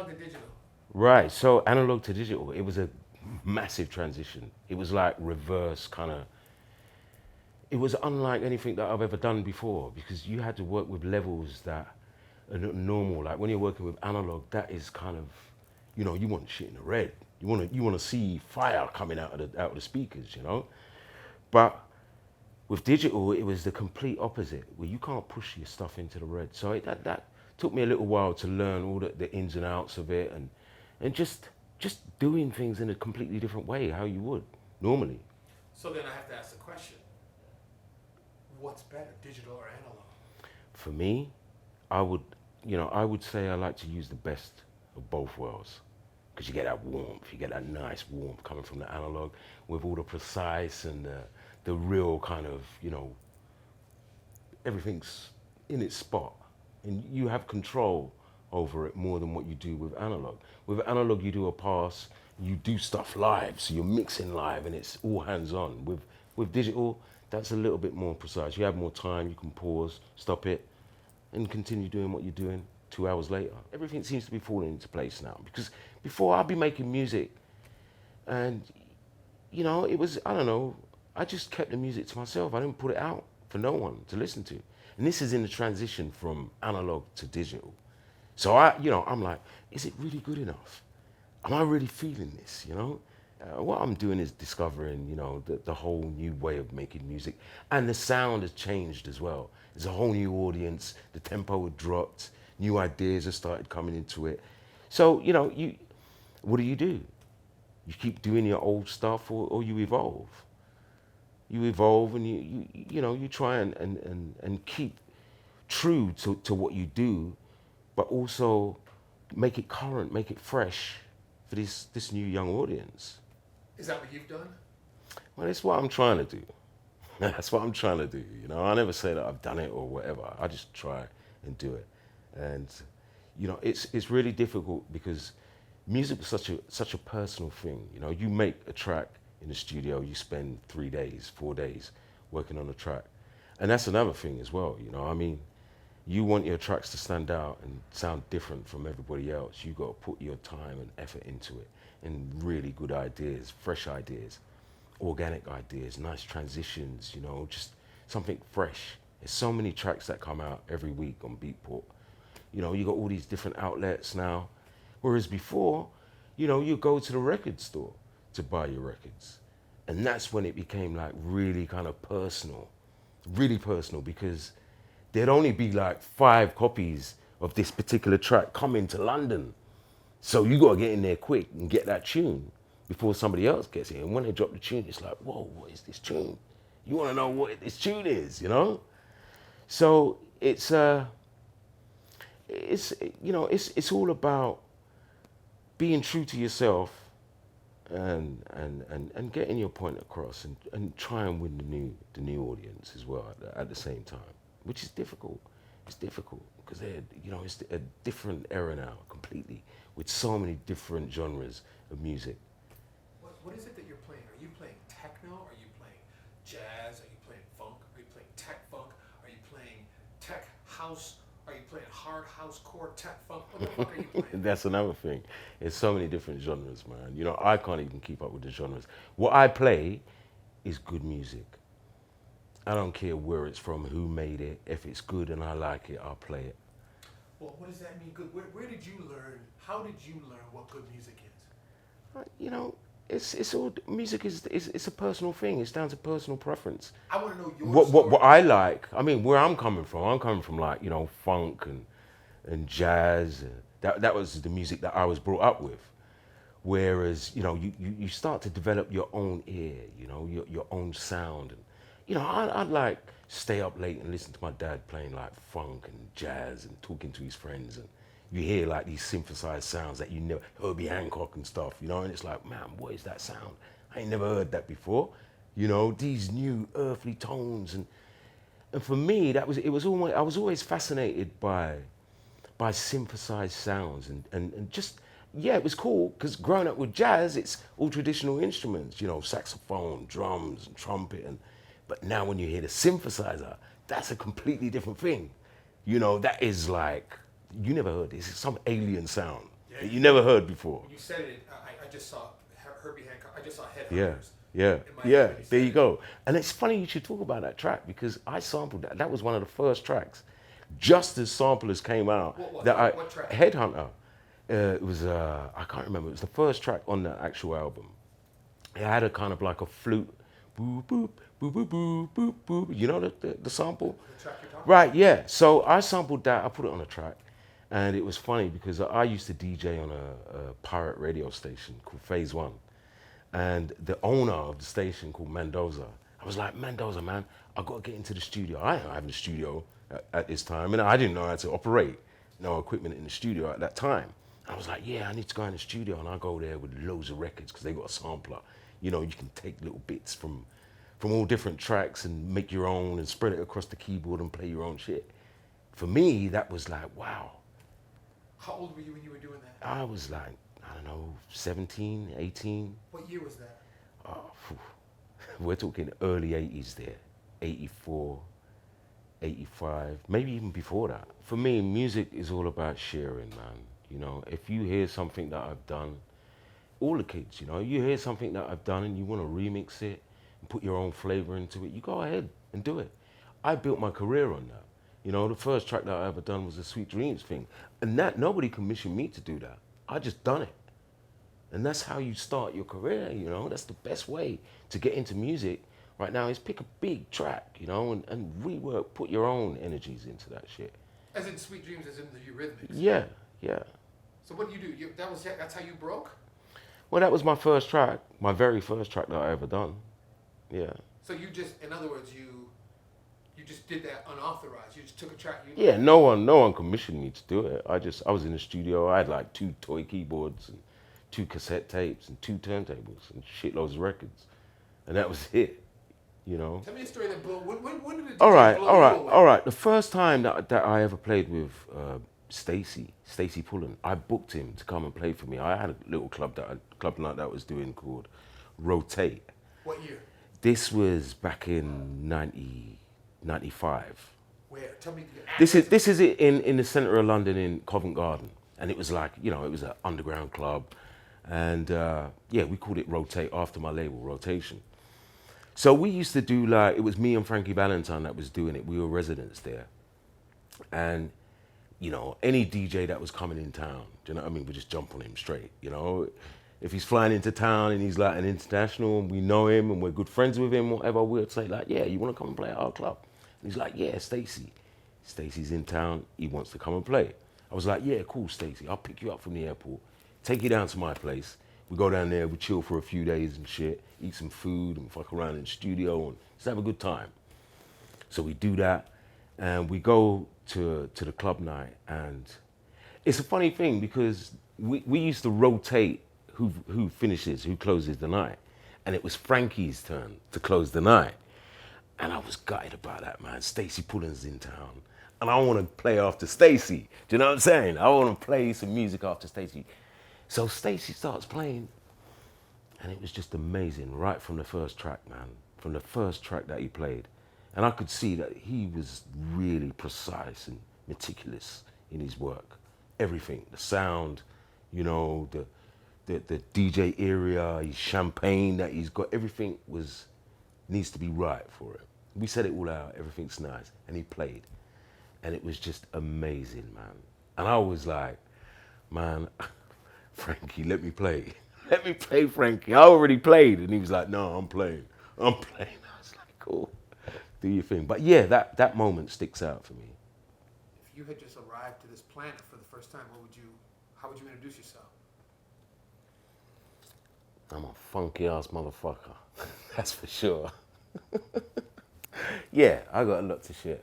to digital. Right. So analog to digital, it was a massive transition. It was like reverse kind of. It was unlike anything that I've ever done before because you had to work with levels that are not normal. Like when you're working with analog, that is kind of, you want shit in the red. You want to see fire coming out of the speakers, But with digital, it was the complete opposite, where you can't push your stuff into the red. So that took me a little while to learn all the ins and outs of it, and just doing things in a completely different way, how you would normally. So then I have to ask the question: what's better, digital or analog? For me, I would say I like to use the best of both worlds because you get that warmth, you get that nice warmth coming from the analog with all the precise and the real kind of, everything's in its spot and you have control over it more than what you do with analog. With analog, you do a pass, you do stuff live, so you're mixing live and it's all hands on. With digital, that's a little bit more precise. You have more time, you can pause, stop it, and continue doing what you're doing 2 hours later. Everything seems to be falling into place now because before I'd be making music and, it was, I don't know, I just kept the music to myself. I didn't put it out for no one to listen to. And this is in the transition from analog to digital. So I'm like, is it really good enough? Am I really feeling this? What I'm doing is discovering, the whole new way of making music. And the sound has changed as well. There's a whole new audience. The tempo had dropped. New ideas have started coming into it. So, what do? You keep doing your old stuff or you evolve. You evolve and you try and keep true to what you do, but also make it current, make it fresh for this new young audience. Is that what you've done? Well, that's what I'm trying to do. That's what I'm trying to do. I never say that I've done it or whatever. I just try and do it. And it's really difficult because music is such a personal thing. You make a track in the studio, you spend 3 days, 4 days working on a track. And that's another thing as well, I mean, you want your tracks to stand out and sound different from everybody else. You got to put your time and effort into it and really good ideas, fresh ideas, organic ideas, nice transitions, just something fresh. There's so many tracks that come out every week on Beatport. You got all these different outlets now. Whereas before, you go to the record store to buy your records. And that's when it became like really kind of really personal because there'd only be like 5 copies of this particular track coming to London. So you got to get in there quick and get that tune before somebody else gets it. And when they drop the tune, it's like, whoa, what is this tune? You want to know what this tune is, So it's all about being true to yourself and getting your point across and try and win the new audience as well at the same time, which is difficult. It's difficult because it's a different era now completely with so many different genres of music. What is it that you're playing? Are you playing techno? Are you playing jazz? Are you playing funk? Are you playing tech funk? Are you playing tech house? Are you playing hard house core tech funk? What the fuck are you playing? That's another thing. There's so many different genres, man. I can't even keep up with the genres. What I play is good music. I don't care where it's from, who made it. If it's good and I like it, I'll play it. Well, what does that mean, good? Where did you learn? How did you learn what good music is? It's all music is it's a personal thing. It's down to personal preference. I want to know your What story. what I like. I mean, where I'm coming from like funk and jazz. That was the music that I was brought up with. Whereas you start to develop your own ear. Your own sound. And I'd like stay up late and listen to my dad playing like funk and jazz and talking to his friends and you hear like these synthesized sounds that you never, Herbie Hancock and stuff, and it's like, man, what is that sound? I ain't never heard that before. These new earthly tones and for me I was always fascinated by synthesized sounds and just, yeah, it was cool because growing up with jazz, it's all traditional instruments, saxophone, drums and trumpet but now when you hear the synthesizer, that's a completely different thing. That is like, you never heard this. It's some alien sound. Yeah. And that you never heard before. when you said it, I just saw Herbie Hancock. I just saw Yeah, Headhunters. yeah, In my yeah. head when There said you it. go. And it's funny you should talk about that track because I sampled that. That was one of the first tracks, just as samplers came out. What track? Headhunter. It was I can't remember. It was the first track on the actual album. It had a kind of like a flute, boop boop boop boop boop boop boop. You know the sample. The track you're talking Right, yeah. So I sampled that, I put it on a track, and it was funny because I used to DJ on a pirate radio station called Phase One. And the owner of the station called Mendoza, I was like, Mendoza, man, I got to get into the studio. I ain't having a studio at this time, and I didn't know how to operate no equipment in the studio at that time. I was like, yeah, I need to go in the studio, and I go there with loads of records because they got a sampler. You know, you can take little bits from all different tracks and make your own and spread it across the keyboard and play your own shit. For me, that was like, wow. How old were you when you were doing that? I was like, I don't know, 17, 18. What year was that? Oh, we're talking early 80s there, 84, 85, maybe even before that. For me, music is all about sharing, man. You know, if you hear something that I've done, all the kids, you know, you hear something that I've done and you want to remix it and put your own flavor into it, you go ahead and do it. I built my career on that. You know, the first track that I ever done was the Sweet Dreams thing. And that, nobody commissioned me to do that. I just done it. And that's how you start your career, you know. That's the best way to get into music right now is pick a big track, you know, and rework, put your own energies into that shit. As in Sweet Dreams, as in the Eurythmics. Yeah, yeah. So what do? That's how you broke? Well, that was my first track, my very first track that I ever done. Yeah. So you just, in other words, you just did that unauthorized. You just took a track. Yeah, no one commissioned me to do it. I was in the studio. I had like 2 toy keyboards and 2 cassette tapes and 2 turntables and shitloads of records, and that was it. You know. Tell me a story that blew. When did it? All right. Blow All right. The first time that I ever played with Stacy Pullen, I booked him to come and play for me. I had a little club night that I was doing called Rotate. What year? This was back in 95. Where? Tell me. This is it in the centre of London in Covent Garden, and it was like, you know, it was an underground club, and yeah, we called it Rotate after my label Rotation. So we used to do like, it was me and Frankie Valentine that was doing it. We were residents there, and you know, any DJ that was coming in town, do you know what I mean? We just jump on him straight, you know. If he's flying into town and he's like an international and we know him and we're good friends with him, whatever, we'll say like, yeah, you want to come and play at our club? And he's like, yeah, Stacy's in town, he wants to come and play. I was like, yeah, cool, Stacy, I'll pick you up from the airport, take you down to my place. We go down there, we chill for a few days and shit, eat some food and fuck around in the studio and just have a good time. So we do that and we go to the club night, and it's a funny thing because we used to rotate who finishes, who closes the night. And it was Frankie's turn to close the night. And I was gutted about that, man. Stacey Pullen's in town. And I want to play after Stacey. Do you know what I'm saying? I want to play some music after Stacey. So Stacey starts playing. And it was just amazing, right from the first track, man. From the first track that he played. And I could see that he was really precise and meticulous in his work. Everything, the sound, you know, the DJ area, his champagne that he's got, everything needs to be right for it. We set it all out, everything's nice, and he played. And it was just amazing, man. And I was like, man, Frankie, let me play. Let me play, Frankie. I already played. And he was like, no, I'm playing. I was like, cool, do your thing. But yeah, that moment sticks out for me. If you had just arrived to this planet for the first time, how would you introduce yourself? I'm a funky ass motherfucker. That's for sure. Yeah, I got a lot to share.